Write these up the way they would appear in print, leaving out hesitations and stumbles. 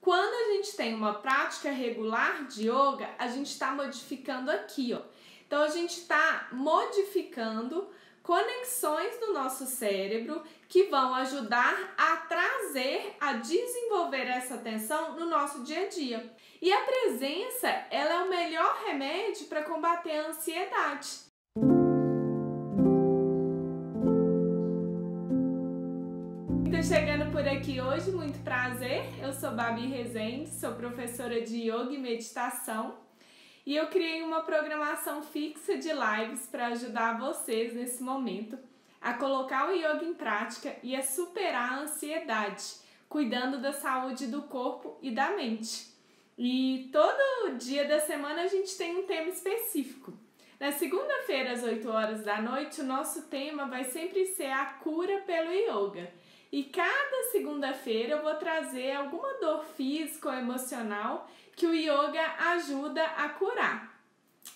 Quando a gente tem uma prática regular de yoga, a gente está modificando aqui, ó. Então a gente está modificando conexões do nosso cérebro que vão ajudar a desenvolver essa atenção no nosso dia a dia. E a presença, ela é o melhor remédio para combater a ansiedade. Então, chegando por aqui hoje, muito prazer, eu sou Babi Rezende, sou professora de yoga e meditação e eu criei uma programação fixa de lives para ajudar vocês nesse momento a colocar o yoga em prática e a superar a ansiedade, cuidando da saúde do corpo e da mente. E todo dia da semana a gente tem um tema específico. Na segunda-feira, às 8 horas da noite, o nosso tema vai sempre ser a cura pelo yoga. E cada segunda-feira eu vou trazer alguma dor física ou emocional que o yoga ajuda a curar.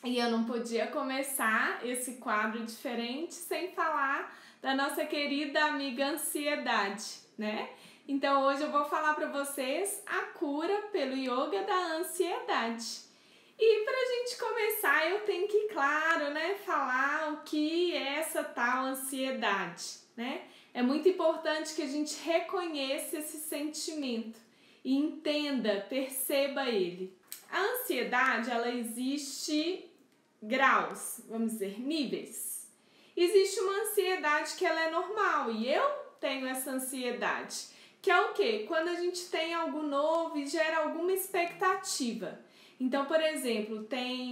E eu não podia começar esse quadro diferente sem falar da nossa querida amiga ansiedade, né? Então hoje eu vou falar para vocês a cura pelo yoga da ansiedade. E para a gente começar eu tenho que, claro, né, falar o que é essa tal ansiedade, né? É muito importante que a gente reconheça esse sentimento e entenda, perceba ele. A ansiedade, ela existe graus, vamos dizer, níveis. Existe uma ansiedade que ela é normal e eu tenho essa ansiedade, que é o quê? Quando a gente tem algo novo e gera alguma expectativa. Então, por exemplo,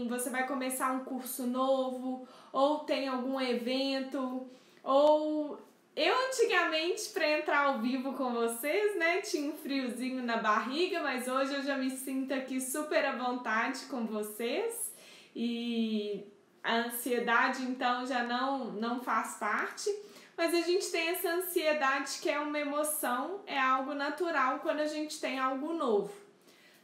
você vai começar um curso novo, ou tem algum evento, ou eu antigamente, para entrar ao vivo com vocês, né, tinha um friozinho na barriga, mas hoje eu já me sinto aqui super à vontade com vocês e a ansiedade então já não faz parte, mas a gente tem essa ansiedade que é uma emoção, é algo natural quando a gente tem algo novo.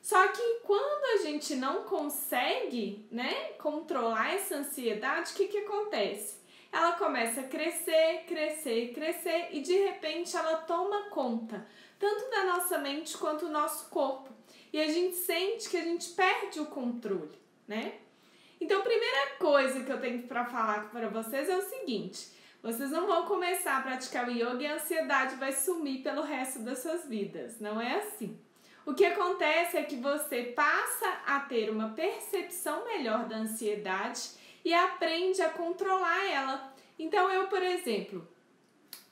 Só que quando a gente não consegue, né, controlar essa ansiedade, o que acontece? Ela começa a crescer, crescer, crescer e de repente ela toma conta tanto da nossa mente quanto do nosso corpo. E a gente sente que a gente perde o controle, né? Então a primeira coisa que eu tenho para falar para vocês é o seguinte: vocês não vão começar a praticar o yoga e a ansiedade vai sumir pelo resto das suas vidas. Não é assim. O que acontece é que você passa a ter uma percepção melhor da ansiedade e aprende a controlar ela. Então eu, por exemplo,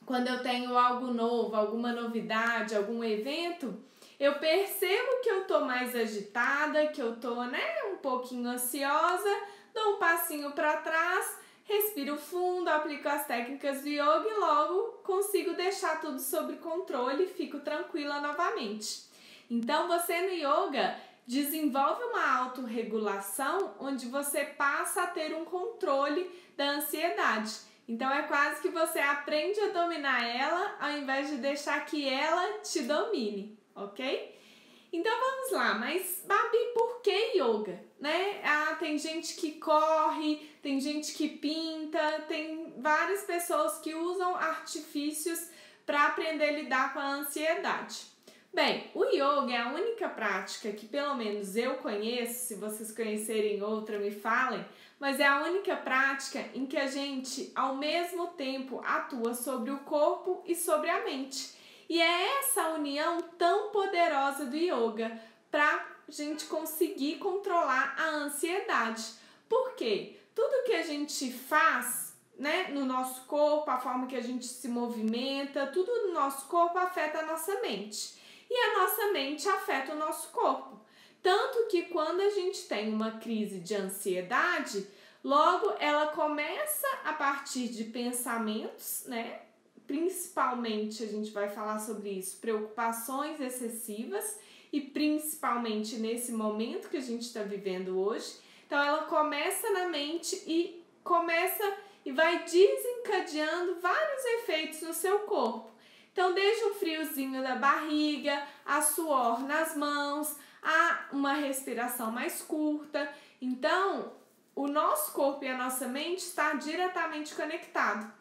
quando eu tenho algo novo, alguma novidade, algum evento, eu percebo que eu tô mais agitada, que eu tô, né, um pouquinho ansiosa, dou um passinho para trás, respiro fundo, aplico as técnicas do yoga e logo consigo deixar tudo sob controle e fico tranquila novamente. Então você no yoga desenvolve uma autorregulação onde você passa a ter um controle da ansiedade. Então é quase que você aprende a dominar ela ao invés de deixar que ela te domine, ok? Então vamos lá, mas Babi, por que yoga? Né? Tem gente que corre, tem gente que pinta, tem várias pessoas que usam artifícios para aprender a lidar com a ansiedade. Bem, o yoga é a única prática que pelo menos eu conheço, se vocês conhecerem outra me falem, mas é a única prática em que a gente ao mesmo tempo atua sobre o corpo e sobre a mente. E é essa união tão poderosa do yoga para a gente conseguir controlar a ansiedade. Por quê? Tudo que a gente faz, né, no nosso corpo, a forma que a gente se movimenta, tudo no nosso corpo afeta a nossa mente. E a nossa mente afeta o nosso corpo. Tanto que quando a gente tem uma crise de ansiedade, logo ela começa a partir de pensamentos, né? Principalmente a gente vai falar sobre isso, preocupações excessivas e principalmente nesse momento que a gente está vivendo hoje. Então ela começa na mente e vai desencadeando vários efeitos no seu corpo. Então, desde um friozinho da barriga, a suor nas mãos, a uma respiração mais curta. Então, o nosso corpo e a nossa mente está diretamente conectado.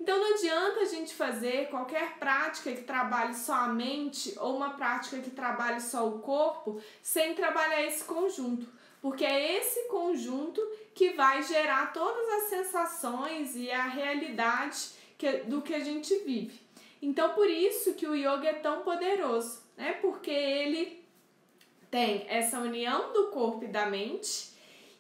Então não adianta a gente fazer qualquer prática que trabalhe só a mente ou uma prática que trabalhe só o corpo sem trabalhar esse conjunto, porque é esse conjunto que vai gerar todas as sensações e a realidade do que a gente vive. Então por isso que o yoga é tão poderoso, né? Porque ele tem essa união do corpo e da mente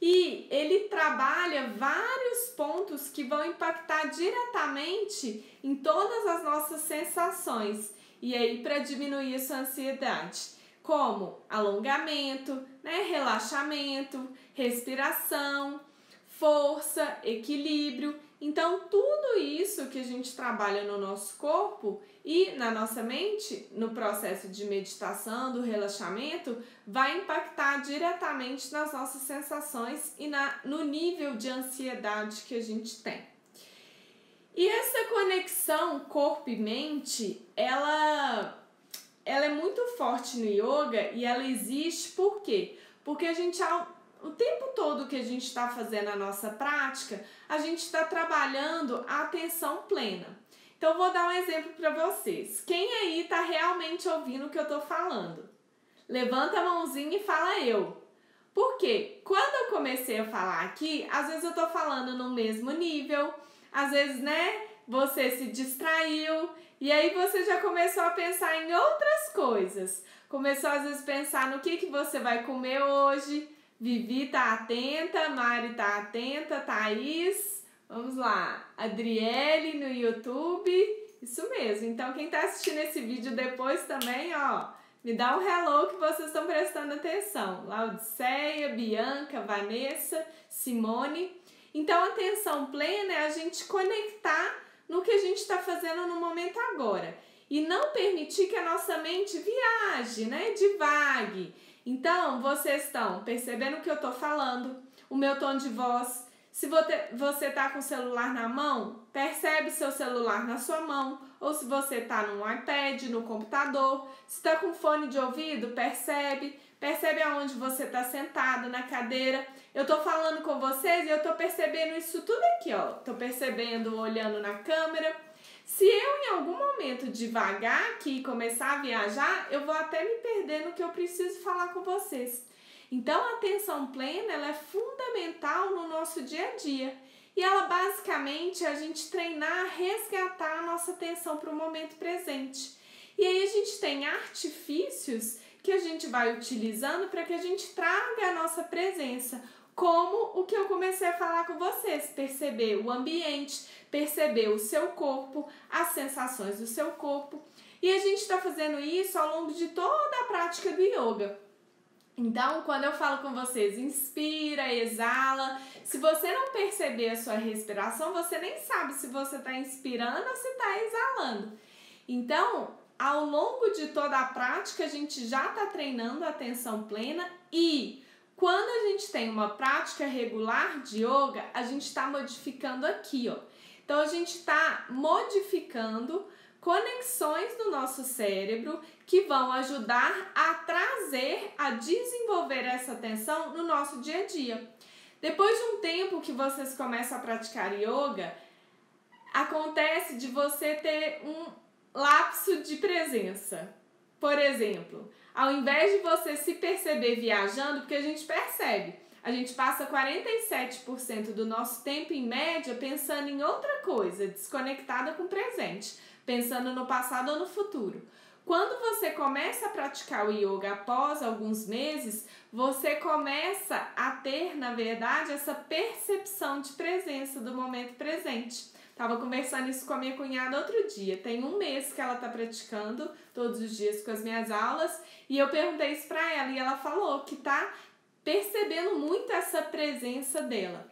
e ele trabalha vários pontos que vão impactar diretamente em todas as nossas sensações e aí para diminuir essa ansiedade, como alongamento, né, relaxamento, respiração, força, equilíbrio. Então tudo isso que a gente trabalha no nosso corpo e na nossa mente, no processo de meditação, do relaxamento, vai impactar diretamente nas nossas sensações e no nível de ansiedade que a gente tem. E essa conexão corpo e mente, ela é muito forte no yoga e ela existe por quê? Porque a gente, o tempo todo que a gente está fazendo a nossa prática, a gente está trabalhando a atenção plena. Então, vou dar um exemplo para vocês. Quem aí está realmente ouvindo o que eu estou falando? Levanta a mãozinha e fala eu. Porque quando eu comecei a falar aqui, às vezes eu estou falando no mesmo nível, às vezes, né, você se distraiu e aí você já começou a pensar em outras coisas. Começou às vezes a pensar no que você vai comer hoje. Vivi tá atenta, Mari tá atenta, Thaís, vamos lá, Adriele no YouTube, isso mesmo. Então quem tá assistindo esse vídeo depois também, ó, me dá um hello que vocês estão prestando atenção. Laudiceia, Bianca, Vanessa, Simone. Então a atenção plena é a gente conectar no que a gente está fazendo no momento agora e não permitir que a nossa mente viaje, né, divague. Então, vocês estão percebendo o que eu estou falando, o meu tom de voz. Se você está com o celular na mão, percebe seu celular na sua mão. Ou se você está no iPad, no computador. Se está com fone de ouvido, percebe. Percebe aonde você está sentado, na cadeira. Eu estou falando com vocês e eu estou percebendo isso tudo aqui, ó. Estou percebendo, olhando na câmera. Se eu em algum momento devagar aqui e começar a viajar, eu vou até me perder no que eu preciso falar com vocês. Então a atenção plena ela é fundamental no nosso dia a dia. E ela basicamente é a gente treinar, resgatar a nossa atenção para o momento presente. E aí a gente tem artifícios que a gente vai utilizando para que a gente traga a nossa presença. Como o que eu comecei a falar com vocês, perceber o ambiente, perceber o seu corpo, as sensações do seu corpo. E a gente está fazendo isso ao longo de toda a prática do yoga. Então, quando eu falo com vocês, inspira, exala. Se você não perceber a sua respiração, você nem sabe se você está inspirando ou se está exalando. Então, ao longo de toda a prática, a gente já está treinando a atenção plena e quando a gente tem uma prática regular de yoga, a gente está modificando aqui, ó. Então, a gente está modificando conexões do nosso cérebro que vão ajudar a trazer, a desenvolver essa atenção no nosso dia a dia. Depois de um tempo que vocês começam a praticar yoga, acontece de você ter um lapso de presença. Por exemplo, ao invés de você se perceber viajando, porque a gente percebe, a gente passa 47% do nosso tempo em média pensando em outra coisa, desconectada com o presente, pensando no passado ou no futuro. Quando você começa a praticar o yoga após alguns meses, você começa a ter, na verdade, essa percepção de presença do momento presente. Tava conversando isso com a minha cunhada outro dia. Tem um mês que ela tá praticando todos os dias com as minhas aulas e eu perguntei isso pra ela e ela falou que tá percebendo muito essa presença dela.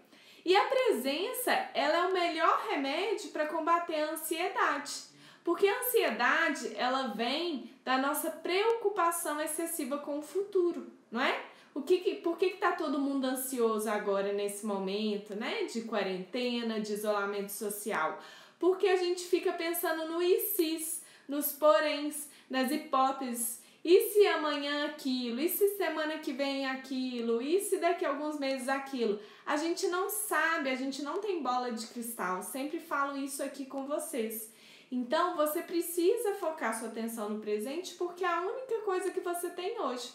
E a presença, ela é o melhor remédio para combater a ansiedade. Porque a ansiedade, ela vem da nossa preocupação excessiva com o futuro, não é? Por que tá todo mundo ansioso agora nesse momento, né? De quarentena, de isolamento social? Porque a gente fica pensando no e se's, nos poréns, nas hipóteses. E se amanhã aquilo? E se semana que vem aquilo? E se daqui a alguns meses aquilo? A gente não sabe, a gente não tem bola de cristal. Sempre falo isso aqui com vocês. Então, você precisa focar sua atenção no presente porque é a única coisa que você tem hoje.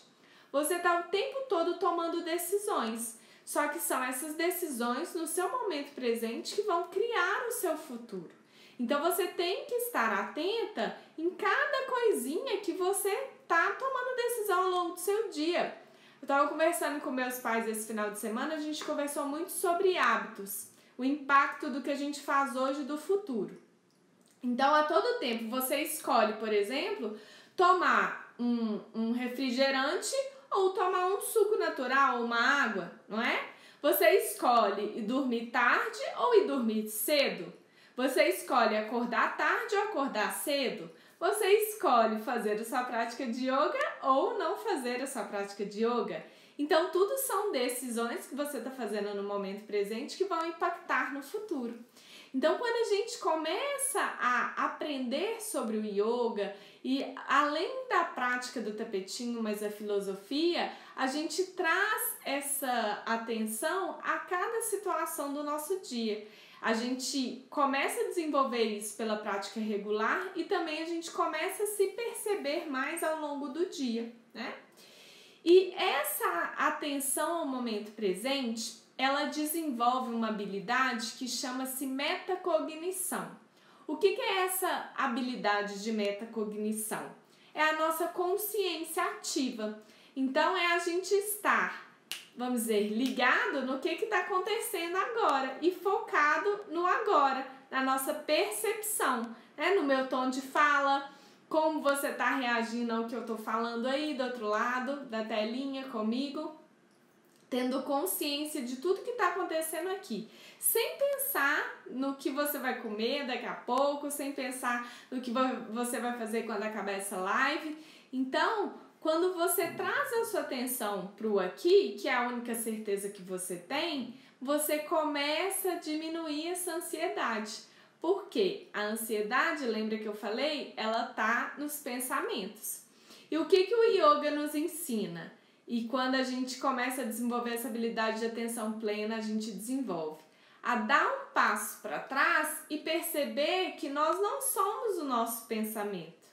Você está o tempo todo tomando decisões. Só que são essas decisões no seu momento presente que vão criar o seu futuro. Então, você tem que estar atenta em cada coisinha que você está tomando decisão ao longo do seu dia. Eu estava conversando com meus pais esse final de semana, a gente conversou muito sobre hábitos, o impacto do que a gente faz hoje do futuro. Então, a todo tempo, você escolhe, por exemplo, tomar um refrigerante ou tomar um suco natural ou uma água, não é? Você escolhe ir dormir tarde ou ir dormir cedo. Você escolhe acordar tarde ou acordar cedo. Você escolhe fazer a sua prática de yoga ou não fazer a sua prática de yoga. Então, tudo são decisões que você está fazendo no momento presente que vão impactar no futuro. Então, quando a gente começa a aprender sobre o yoga e além da prática do tapetinho, mas a filosofia, a gente traz essa atenção a cada situação do nosso dia. A gente começa a desenvolver isso pela prática regular e também a gente começa a se perceber mais ao longo do dia, né? E essa atenção ao momento presente, ela desenvolve uma habilidade que chama-se metacognição. O que é essa habilidade de metacognição? É a nossa consciência ativa. Então, é a gente estar, vamos dizer, ligado no que está acontecendo agora e focado no agora, na nossa percepção, né? No meu tom de fala, como você está reagindo ao que eu estou falando aí do outro lado da telinha comigo, tendo consciência de tudo que está acontecendo aqui, sem pensar no que você vai comer daqui a pouco, sem pensar no que você vai fazer quando acabar essa live. Então, quando você traz a sua atenção para o aqui, que é a única certeza que você tem, você começa a diminuir essa ansiedade. Por quê? A ansiedade, lembra que eu falei? Ela tá nos pensamentos. E o que o yoga nos ensina? E quando a gente começa a desenvolver essa habilidade de atenção plena, a gente desenvolve a dar um passo para trás e perceber que nós não somos o nosso pensamento,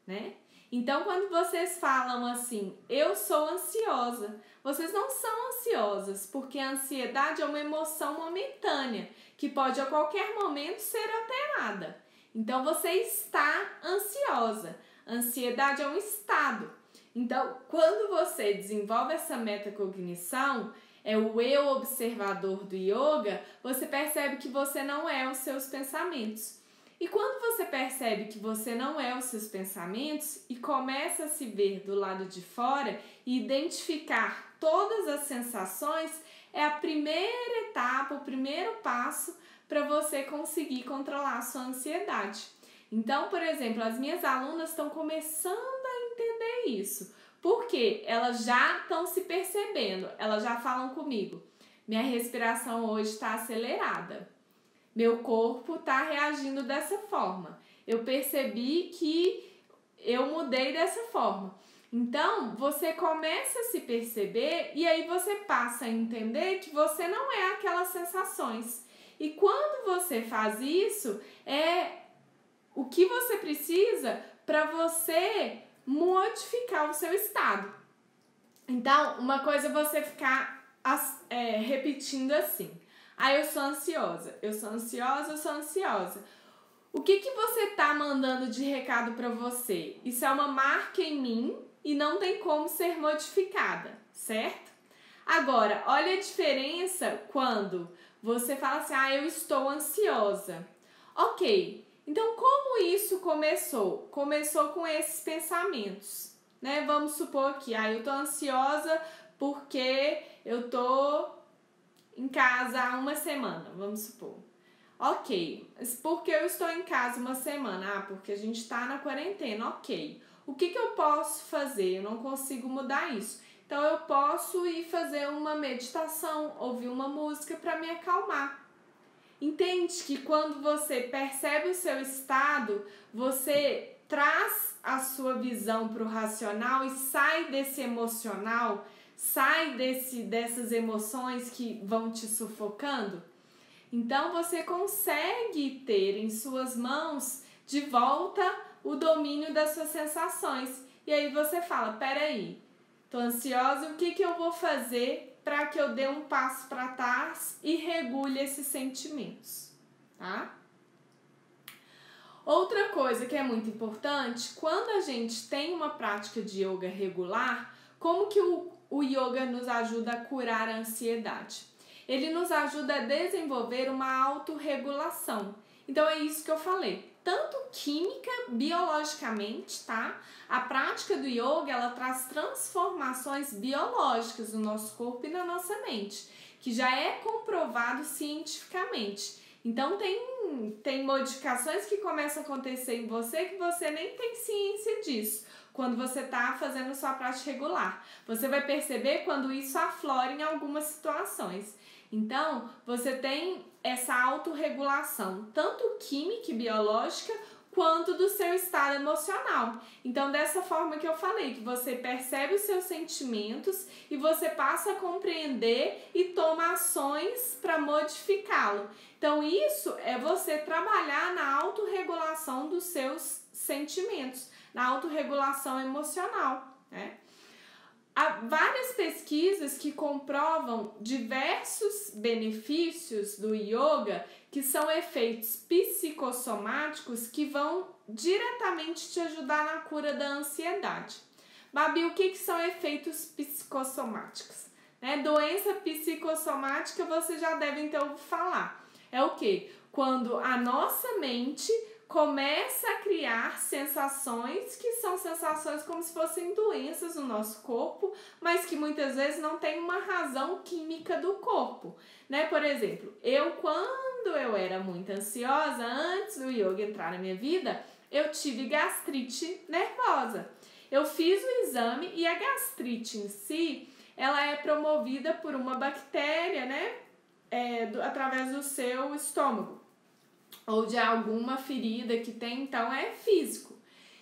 né? Então, quando vocês falam assim, eu sou ansiosa, vocês não são ansiosas, porque a ansiedade é uma emoção momentânea, que pode a qualquer momento ser alterada. Então, você está ansiosa. Ansiedade é um estado. Então, quando você desenvolve essa metacognição, é o eu observador do yoga, você percebe que você não é os seus pensamentos. E quando você percebe que você não é os seus pensamentos e começa a se ver do lado de fora e identificar todas as sensações, é a primeira etapa, o primeiro passo para você conseguir controlar a sua ansiedade. Então, por exemplo, as minhas alunas estão começando a entender isso, porque elas já estão se percebendo, elas já falam comigo, minha respiração hoje está acelerada. Meu corpo está reagindo dessa forma. Eu percebi que eu mudei dessa forma. Então, você começa a se perceber e aí você passa a entender que você não é aquelas sensações. E quando você faz isso, é o que você precisa para você modificar o seu estado. Então, uma coisa é você ficar repetindo assim. Eu sou ansiosa, eu sou ansiosa, eu sou ansiosa. O que você tá mandando de recado para você? Isso é uma marca em mim e não tem como ser modificada, certo? Agora, olha a diferença quando você fala assim, eu estou ansiosa. Ok, então como isso começou? Começou com esses pensamentos, né? Vamos supor que, eu tô ansiosa porque eu tô em casa há uma semana, vamos supor. Ok, mas por que eu estou em casa uma semana? Porque a gente está na quarentena, ok. O que eu posso fazer? Eu não consigo mudar isso. Então eu posso ir fazer uma meditação, ouvir uma música para me acalmar. Entende que quando você percebe o seu estado, você traz a sua visão para o racional e sai desse emocional, sai dessas emoções que vão te sufocando? Então você consegue ter em suas mãos de volta o domínio das suas sensações. E aí você fala, peraí, tô ansiosa, o que eu vou fazer para que eu dê um passo para trás e regule esses sentimentos, tá? Outra coisa que é muito importante, quando a gente tem uma prática de yoga regular, como que o yoga nos ajuda a curar a ansiedade? Ele nos ajuda a desenvolver uma autorregulação. Então é isso que eu falei. Tanto química, biologicamente, tá? A prática do yoga, ela traz transformações biológicas no nosso corpo e na nossa mente, que já é comprovado cientificamente. Então tem modificações que começam a acontecer em você que você nem tem ciência disso. Quando você está fazendo sua prática regular, você vai perceber quando isso aflora em algumas situações. Então, você tem essa autorregulação, tanto química e biológica, quanto do seu estado emocional. Então, dessa forma que eu falei, que você percebe os seus sentimentos e você passa a compreender e toma ações para modificá-lo. Então, isso é você trabalhar na autorregulação dos seus sentimentos, na autorregulação emocional, né? Há várias pesquisas que comprovam diversos benefícios do yoga, que são efeitos psicossomáticos que vão diretamente te ajudar na cura da ansiedade. Babi, o que são efeitos psicossomáticos? Doença psicossomática você já deve ter ouvido falar. É o quê? Quando a nossa mente começa a criar sensações que são sensações como se fossem doenças no nosso corpo, mas que muitas vezes não tem uma razão química do corpo, né? Por exemplo, quando eu era muito ansiosa, antes do yoga entrar na minha vida, eu tive gastrite nervosa. Eu fiz o exame e a gastrite em si, ela é promovida por uma bactéria, né? Através do seu estômago, ou de alguma ferida que tem, então é físico.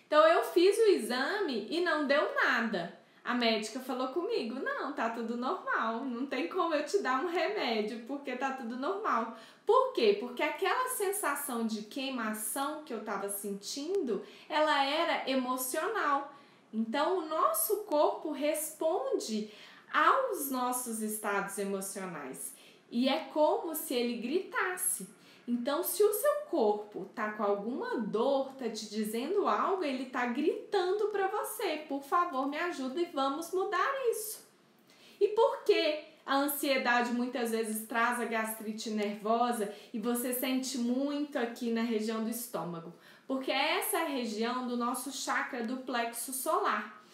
Então eu fiz o exame e não deu nada. A médica falou comigo, não, tá tudo normal, não tem como eu te dar um remédio, porque tá tudo normal. Por quê? Porque aquela sensação de queimação que eu tava sentindo, ela era emocional. Então o nosso corpo responde aos nossos estados emocionais e é como se ele gritasse. Então, se o seu corpo tá com alguma dor, tá te dizendo algo, ele tá gritando para você, por favor, me ajuda e vamos mudar isso. E por que a ansiedade muitas vezes traz a gastrite nervosa e você sente muito aqui na região do estômago? Porque essa é a região do nosso chakra do plexo solar.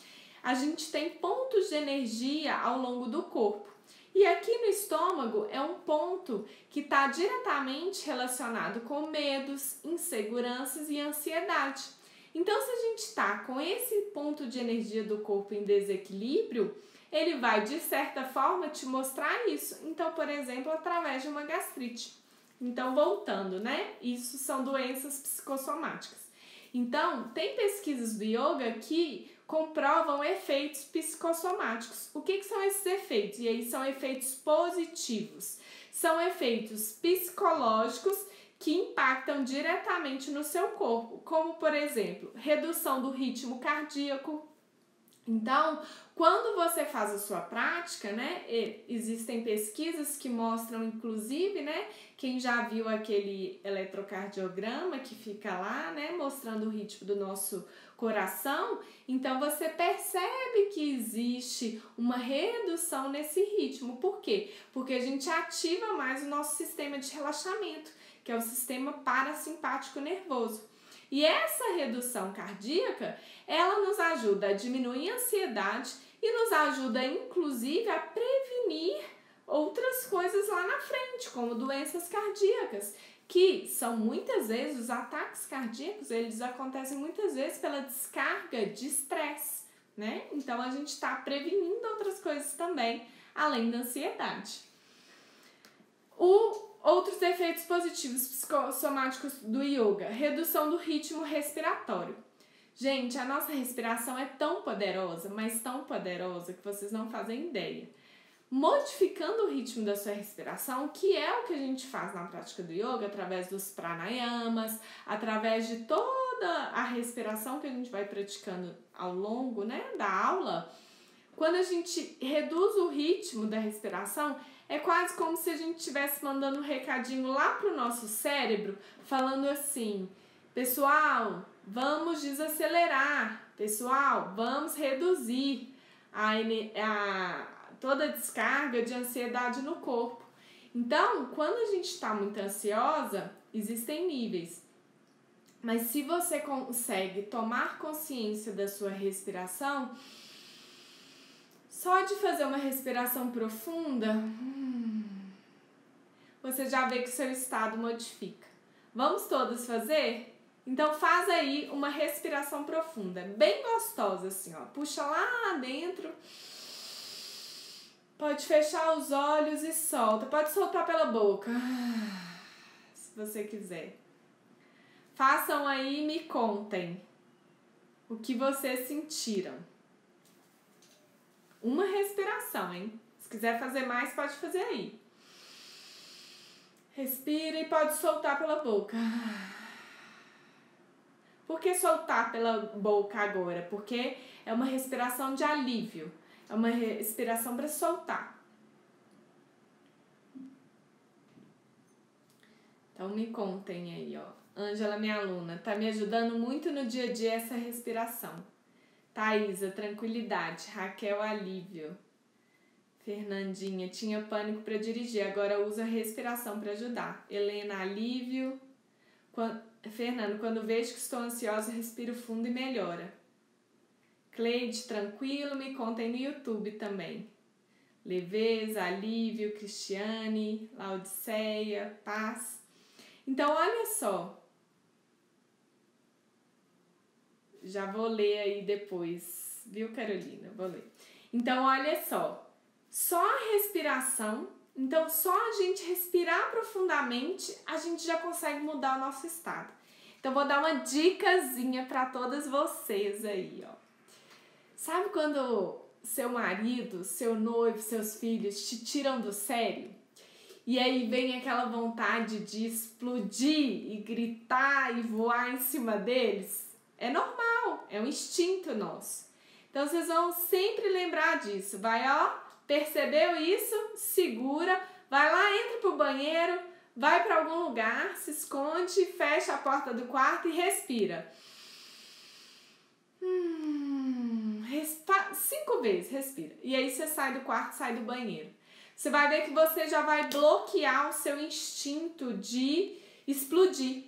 A gente tem pontos de energia ao longo do corpo. E aqui no estômago é um ponto que está diretamente relacionado com medos, inseguranças e ansiedade. Então, se a gente está com esse ponto de energia do corpo em desequilíbrio, ele vai, de certa forma, te mostrar isso. Então, por exemplo, através de uma gastrite. Então, voltando, né? Isso são doenças psicossomáticas. Então, tem pesquisas do yoga que comprovam efeitos psicossomáticos. O que são esses efeitos? E aí são efeitos positivos. São efeitos psicológicos que impactam diretamente no seu corpo, como, por exemplo, redução do ritmo cardíaco. Então, quando você faz a sua prática, né, existem pesquisas que mostram, inclusive, né, quem já viu aquele eletrocardiograma que fica lá, né, mostrando o ritmo do nosso coração, então você percebe que existe uma redução nesse ritmo. Por quê? Porque a gente ativa mais o nosso sistema de relaxamento, que é o sistema parasimpático nervoso. E essa redução cardíaca, ela nos ajuda a diminuir a ansiedade e nos ajuda, inclusive, a prevenir outras coisas lá na frente, como doenças cardíacas, que são muitas vezes, os ataques cardíacos, eles acontecem muitas vezes pela descarga de estresse, né? Então, a gente está prevenindo outras coisas também, além da ansiedade. Outros efeitos positivos psicossomáticos do yoga, redução do ritmo respiratório. Gente, a nossa respiração é tão poderosa, mas tão poderosa que vocês não fazem ideia. Modificando o ritmo da sua respiração, que é o que a gente faz na prática do yoga, através dos pranayamas, através de toda a respiração que a gente vai praticando ao longo, né, da aula. Quando a gente reduz o ritmo da respiração, é quase como se a gente estivesse mandando um recadinho lá para o nosso cérebro, falando assim: pessoal, vamos desacelerar, pessoal, vamos reduzir toda a descarga de ansiedade no corpo. Então, quando a gente está muito ansiosa, existem níveis. Mas se você consegue tomar consciência da sua respiração, só de fazer uma respiração profunda, você já vê que o seu estado modifica. Vamos todos fazer? Então faz aí uma respiração profunda, bem gostosa assim, ó. Puxa lá dentro. Pode fechar os olhos e solta. Pode soltar pela boca, se você quiser. Façam aí e me contem o que vocês sentiram. Uma respiração, hein? Se quiser fazer mais, pode fazer aí. Respira e pode soltar pela boca. Por que soltar pela boca agora? Porque é uma respiração de alívio. É uma respiração para soltar. Então me contem aí, ó. Ângela, minha aluna, tá me ajudando muito no dia a dia essa respiração. Thaísa, tranquilidade. Raquel, alívio. Fernandinha, tinha pânico para dirigir, agora usa a respiração para ajudar. Helena, alívio. Fernando, quando vejo que estou ansiosa, respiro fundo e melhora. Cleide, tranquilo, me contem no YouTube também. Leveza, alívio. Cristiane, Laodiceia, paz. Então, olha só. Já vou ler aí depois, viu, Carolina? Vou ler. Então, olha só. Só a respiração, então só a gente respirar profundamente, a gente já consegue mudar o nosso estado. Então, vou dar uma dicasinha para todas vocês aí, ó. Sabe quando seu marido, seu noivo, seus filhos te tiram do sério? E aí vem aquela vontade de explodir e gritar e voar em cima deles? É normal, é um instinto nosso. Então, vocês vão sempre lembrar disso. Vai, ó, percebeu isso? Segura, vai lá, entra pro banheiro, vai para algum lugar, se esconde, fecha a porta do quarto e respira. 5 vezes, respira. E aí você sai do quarto, sai do banheiro. Você vai ver que você já vai bloquear o seu instinto de explodir,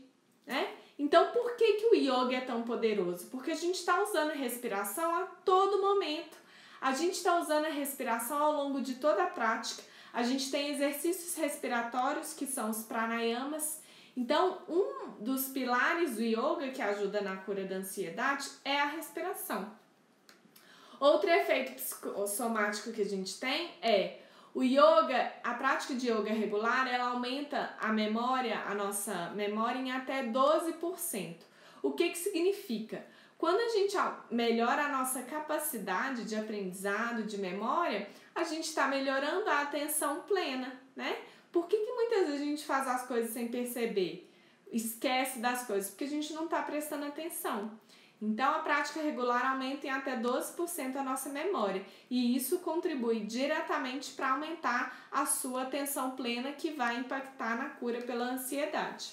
né? Então, por que o yoga é tão poderoso? Porque a gente está usando a respiração a todo momento. A gente está usando a respiração ao longo de toda a prática. A gente tem exercícios respiratórios, que são os pranayamas. Então, um dos pilares do yoga que ajuda na cura da ansiedade é a respiração. Outro efeito psicossomático que a gente tem é o yoga, a prática de yoga regular, ela aumenta a memória, a nossa memória em até 12%. O que significa? Quando a gente melhora a nossa capacidade de aprendizado, de memória, a gente está melhorando a atenção plena, né? Por que muitas vezes a gente faz as coisas sem perceber? Esquece das coisas, porque a gente não está prestando atenção. Então, a prática regular aumenta em até 12% a nossa memória. E isso contribui diretamente para aumentar a sua atenção plena, que vai impactar na cura pela ansiedade.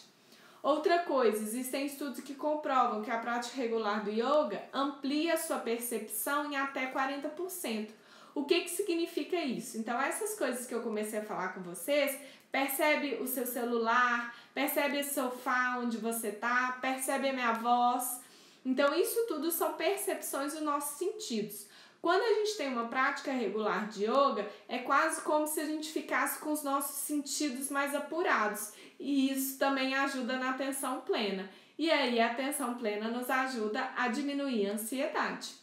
Outra coisa, existem estudos que comprovam que a prática regular do yoga amplia a sua percepção em até 40%. O que significa isso? Então, essas coisas que eu comecei a falar com vocês, percebe o seu celular, percebe o sofá onde você está, percebe a minha voz. Então, isso tudo são percepções dos nossos sentidos. Quando a gente tem uma prática regular de yoga, é quase como se a gente ficasse com os nossos sentidos mais apurados. E isso também ajuda na atenção plena. E aí, a atenção plena nos ajuda a diminuir a ansiedade.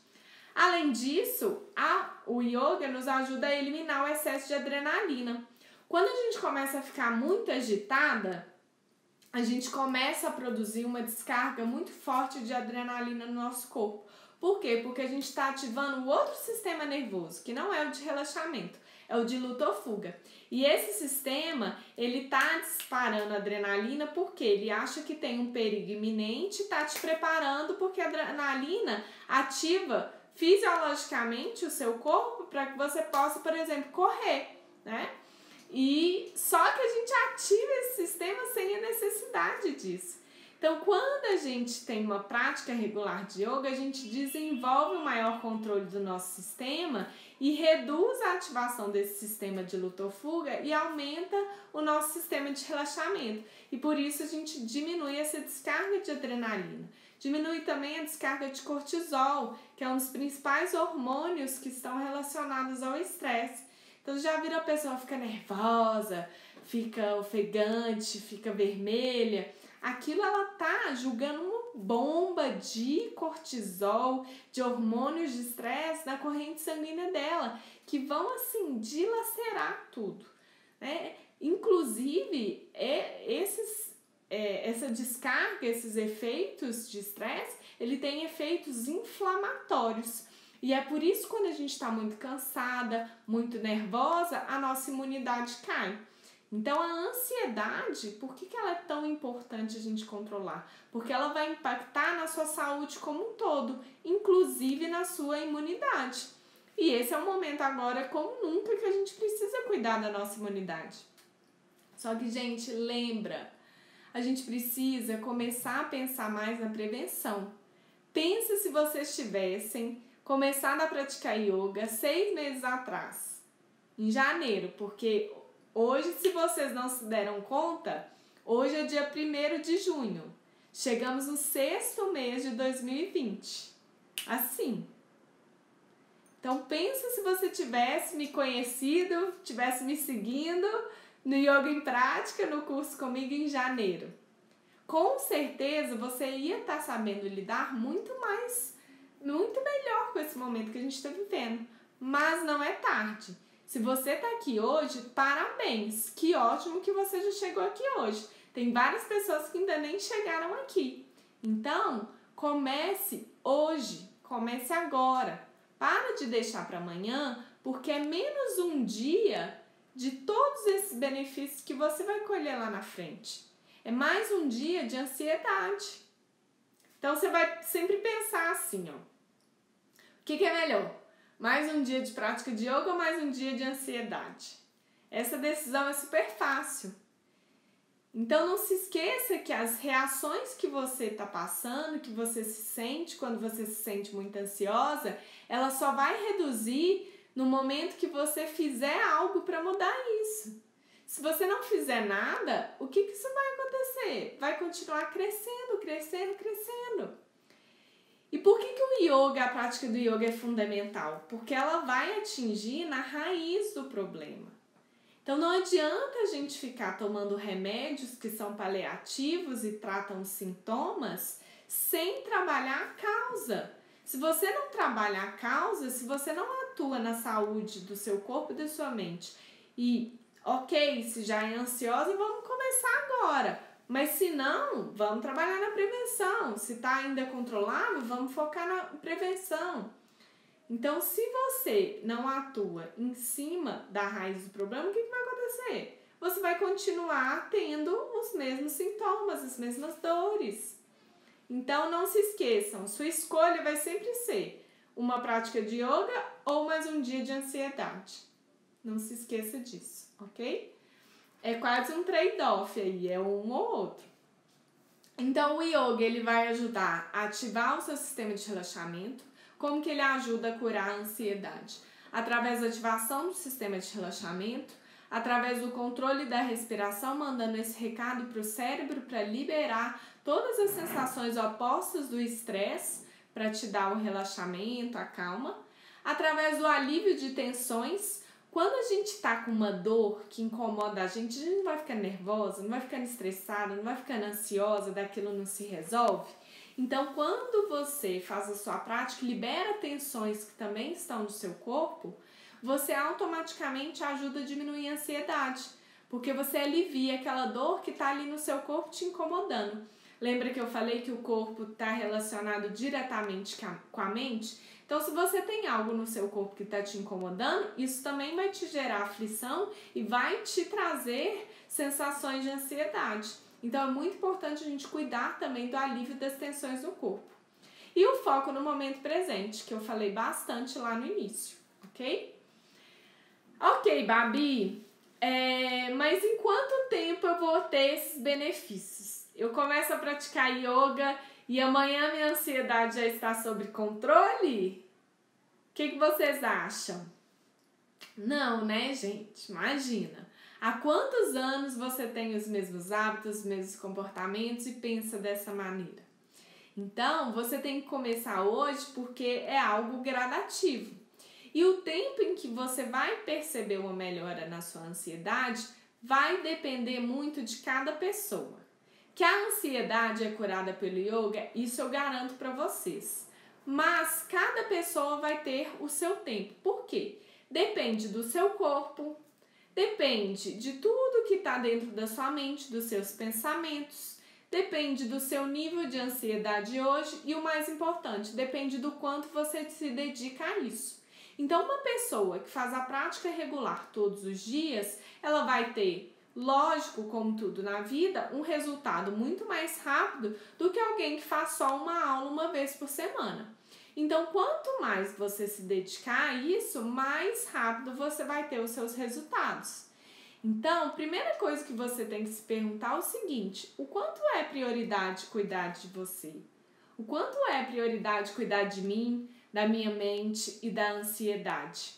Além disso, o yoga nos ajuda a eliminar o excesso de adrenalina. Quando a gente começa a ficar muito agitada, a gente começa a produzir uma descarga muito forte de adrenalina no nosso corpo. Por quê? Porque a gente está ativando o outro sistema nervoso, que não é o de relaxamento, é o de luta ou fuga. E esse sistema, ele tá disparando adrenalina porque ele acha que tem um perigo iminente, tá te preparando porque a adrenalina ativa fisiologicamente o seu corpo para que você possa, por exemplo, correr, né? E só que a gente ativa esse sistema sem a necessidade disso. Então, quando a gente tem uma prática regular de yoga, a gente desenvolve um maior controle do nosso sistema e reduz a ativação desse sistema de luta ou fuga e aumenta o nosso sistema de relaxamento. E por isso a gente diminui essa descarga de adrenalina. Diminui também a descarga de cortisol, que é um dos principais hormônios que estão relacionados ao estresse. Então, já viram a pessoa fica nervosa, fica ofegante, fica vermelha? Aquilo ela tá julgando uma bomba de cortisol, de hormônios de estresse na corrente sanguínea dela, que vão assim dilacerar tudo, né? Inclusive, essa descarga, esses efeitos de estresse, ele tem efeitos inflamatórios. E é por isso que quando a gente está muito cansada, muito nervosa, a nossa imunidade cai. Então, a ansiedade, por que ela é tão importante a gente controlar? Porque ela vai impactar na sua saúde como um todo, inclusive na sua imunidade. E esse é um momento agora, como nunca, que a gente precisa cuidar da nossa imunidade. Só que, gente, lembra, a gente precisa começar a pensar mais na prevenção. Pensa se vocês tivessem começado a praticar yoga 6 meses atrás, em janeiro, porque hoje, se vocês não se deram conta, hoje é dia 1º de junho. Chegamos no 6º mês de 2020. Assim. Então, pensa se você tivesse me conhecido, tivesse me seguindo no Yoga em Prática, no curso comigo em janeiro. Com certeza, você ia estar sabendo lidar muito melhor com esse momento que a gente está vivendo. Mas não é tarde. Se você está aqui hoje, parabéns! Que ótimo que você já chegou aqui hoje. Tem várias pessoas que ainda nem chegaram aqui. Então, comece hoje, comece agora. Para de deixar para amanhã, porque é menos um dia de todos esses benefícios que você vai colher lá na frente. É mais um dia de ansiedade. Então, você vai sempre pensar assim, ó. O que é melhor? Mais um dia de prática de yoga ou mais um dia de ansiedade? Essa decisão é super fácil. Então, não se esqueça que as reações que você está passando, que você se sente quando você se sente muito ansiosa, ela só vai reduzir no momento que você fizer algo para mudar isso. Se você não fizer nada, o que isso vai acontecer? Vai continuar crescendo, crescendo, crescendo. E por que o yoga, a prática do yoga é fundamental? Porque ela vai atingir na raiz do problema. Então não adianta a gente ficar tomando remédios que são paliativos e tratam os sintomas sem trabalhar a causa. Se você não trabalha a causa, se você não atua na saúde do seu corpo e da sua mente, e ok, se já é ansiosa, vamos começar agora. Mas se não, vamos trabalhar na prevenção. Se está ainda controlável, vamos focar na prevenção. Então, se você não atua em cima da raiz do problema, o que vai acontecer? Você vai continuar tendo os mesmos sintomas, as mesmas dores. Então, não se esqueçam, sua escolha vai sempre ser uma prática de yoga ou mais um dia de ansiedade. Não se esqueça disso, ok? É quase um trade-off aí, é um ou outro. Então, o yoga ele vai ajudar a ativar o seu sistema de relaxamento. Como que ele ajuda a curar a ansiedade? Através da ativação do sistema de relaxamento, através do controle da respiração, mandando esse recado para o cérebro para liberar todas as sensações opostas do estresse, para te dar o relaxamento, a calma. Através do alívio de tensões. Quando a gente está com uma dor que incomoda a gente não vai ficar nervosa, não vai ficar estressada, não vai ficar ansiosa, daquilo não se resolve. Então, quando você faz a sua prática, libera tensões que também estão no seu corpo, você automaticamente ajuda a diminuir a ansiedade. porque você alivia aquela dor que está ali no seu corpo te incomodando. Lembra que eu falei que o corpo está relacionado diretamente com a mente? Então, se você tem algo no seu corpo que está te incomodando, isso também vai te gerar aflição e vai te trazer sensações de ansiedade. Então, é muito importante a gente cuidar também do alívio das tensões no corpo. E o foco no momento presente, que eu falei bastante lá no início, ok? Ok, Babi, mas em quanto tempo eu vou ter esses benefícios? Eu começo a praticar yoga e amanhã minha ansiedade já está sob controle? O que vocês acham? Não, né, gente? Imagina. Há quantos anos você tem os mesmos hábitos, os mesmos comportamentos e pensa dessa maneira? Então, você tem que começar hoje porque é algo gradativo. E o tempo em que você vai perceber uma melhora na sua ansiedade vai depender muito de cada pessoa. Que a ansiedade é curada pelo yoga, isso eu garanto para vocês. Mas cada pessoa vai ter o seu tempo. Por quê? Depende do seu corpo, depende de tudo que está dentro da sua mente, dos seus pensamentos, depende do seu nível de ansiedade hoje e o mais importante, depende do quanto você se dedica a isso. Então, uma pessoa que faz a prática regular todos os dias, ela vai ter, lógico, como tudo na vida, um resultado muito mais rápido do que alguém que faz só uma aula uma vez por semana. Então, quanto mais você se dedicar a isso, mais rápido você vai ter os seus resultados. Então, a primeira coisa que você tem que se perguntar é o seguinte: o quanto é prioridade cuidar de você? O quanto é prioridade cuidar de mim, da minha mente e da ansiedade?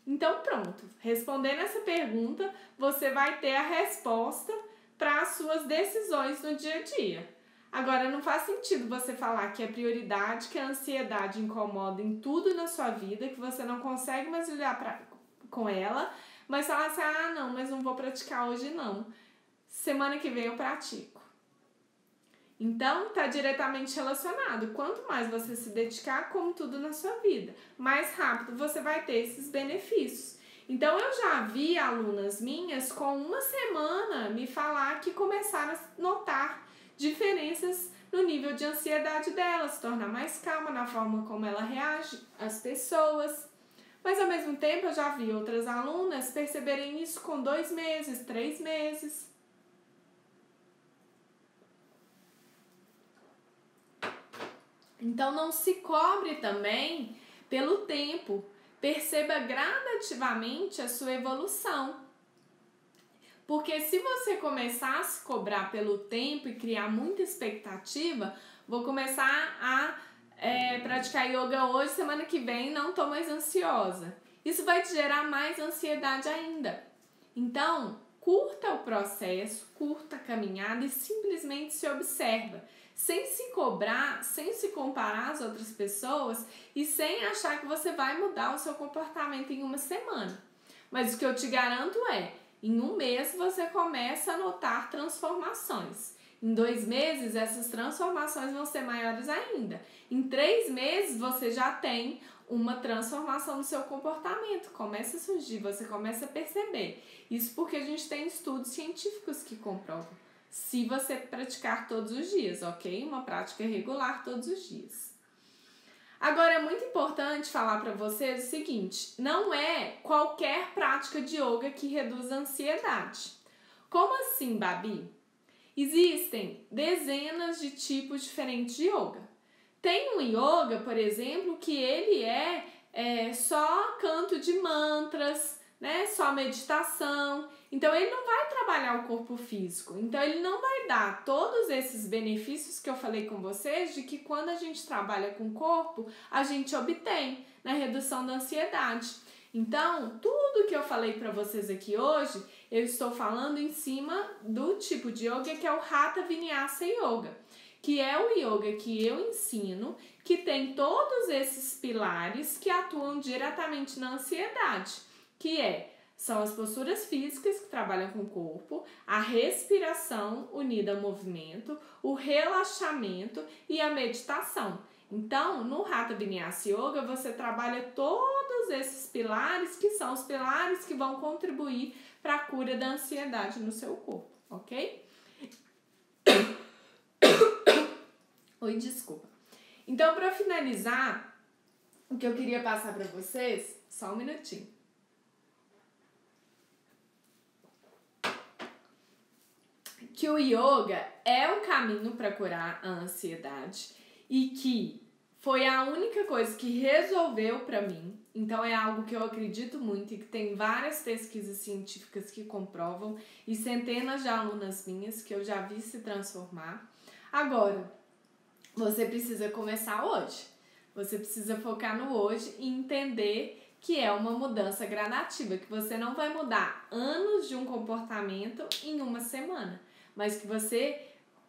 Então, pronto. Respondendo essa pergunta, você vai ter a resposta para as suas decisões no dia a dia. Agora, não faz sentido você falar que é prioridade, que a ansiedade incomoda em tudo na sua vida, que você não consegue mais lidar com ela, mas falar assim, não, mas não vou praticar hoje não. Semana que vem eu pratico. Então, está diretamente relacionado. Quanto mais você se dedicar, como tudo na sua vida, mais rápido você vai ter esses benefícios. Então, eu já vi alunas minhas com uma semana me falar que começaram a notar diferenças no nível de ansiedade dela, se tornar mais calma na forma como ela reage às pessoas. Mas, ao mesmo tempo, eu já vi outras alunas perceberem isso com 2 meses, 3 meses. Então, não se cobre também pelo tempo. Perceba gradativamente a sua evolução. Porque se você começar a se cobrar pelo tempo e criar muita expectativa, vou começar a praticar yoga hoje, semana que vem não estou mais ansiosa. Isso vai te gerar mais ansiedade ainda. Então, curta o processo, curta a caminhada e simplesmente se observa. Sem se cobrar, sem se comparar às outras pessoas e sem achar que você vai mudar o seu comportamento em uma semana. Mas o que eu te garanto é, em 1 mês você começa a notar transformações. Em 2 meses essas transformações vão ser maiores ainda. Em 3 meses você já tem uma transformação no seu comportamento. Começa a surgir, você começa a perceber. Isso porque a gente tem estudos científicos que comprovam. Se você praticar todos os dias, ok? Uma prática regular todos os dias. Agora, é muito importante falar para vocês o seguinte, não é qualquer prática de yoga que reduz a ansiedade. Como assim, Babi? Existem dezenas de tipos diferentes de yoga. Tem um yoga, por exemplo, que ele é só canto de mantras, né? Só meditação. Então, ele não vai trabalhar o corpo físico. Então, ele não vai dar todos esses benefícios que eu falei com vocês, de que quando a gente trabalha com o corpo, a gente obtém na redução da ansiedade. Então, tudo que eu falei para vocês aqui hoje, eu estou falando em cima do tipo de yoga que é o Hatha Vinyasa Yoga, que é o yoga que eu ensino, que tem todos esses pilares que atuam diretamente na ansiedade, que são as posturas físicas que trabalham com o corpo, a respiração unida ao movimento, o relaxamento e a meditação. Então, no Hatha Vinyasa Yoga, você trabalha todos esses pilares, que são os pilares que vão contribuir para a cura da ansiedade no seu corpo, ok? Oi, desculpa. Então, para finalizar, o que eu queria passar para vocês, só um minutinho. Que o yoga é o caminho para curar a ansiedade e que foi a única coisa que resolveu para mim. Então é algo que eu acredito muito e que tem várias pesquisas científicas que comprovam e centenas de alunas minhas que eu já vi se transformar. Agora, você precisa começar hoje. Você precisa focar no hoje e entender que é uma mudança gradativa, que você não vai mudar anos de um comportamento em uma semana, mas que você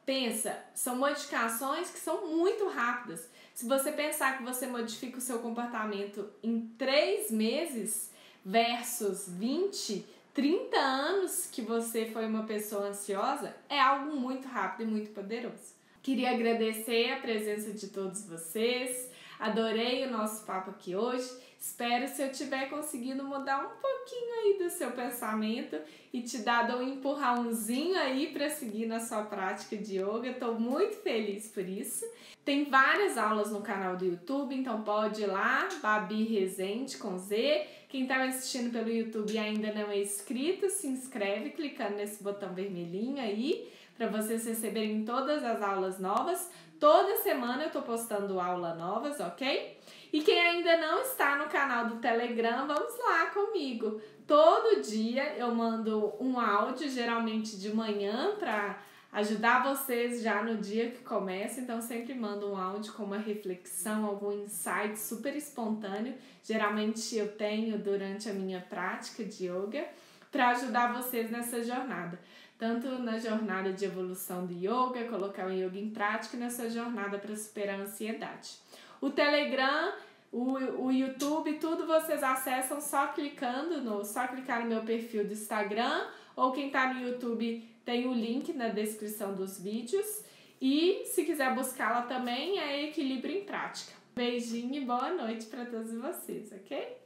pensa, são modificações que são muito rápidas. Se você pensar que você modifica o seu comportamento em 3 meses versus 20, 30 anos que você foi uma pessoa ansiosa, é algo muito rápido e muito poderoso. Queria agradecer a presença de todos vocês. Adorei o nosso papo aqui hoje. Espero se eu tiver conseguido mudar um pouquinho aí do seu pensamento e te dado um empurrãozinho aí para seguir na sua prática de yoga. Estou muito feliz por isso. Tem várias aulas no canal do YouTube, então pode ir lá, Babi Rezende com Z. Quem está me assistindo pelo YouTube e ainda não é inscrito, se inscreve clicando nesse botão vermelhinho aí para vocês receberem todas as aulas novas. Toda semana eu tô postando aulas novas, ok? E quem ainda não está no canal do Telegram, vamos lá comigo. Todo dia eu mando um áudio, geralmente de manhã, para ajudar vocês já no dia que começa. Então sempre mando um áudio com uma reflexão, algum insight super espontâneo. Geralmente eu tenho durante a minha prática de yoga para ajudar vocês nessa jornada. Tanto na jornada de evolução do yoga, colocar o yoga em prática, e nessa jornada para superar a ansiedade. O Telegram, o YouTube, tudo vocês acessam só clicar no meu perfil do Instagram, ou quem tá no YouTube tem o link na descrição dos vídeos. E se quiser buscar lá também, é Equilíbrio em Prática. Beijinho e boa noite para todos vocês, ok?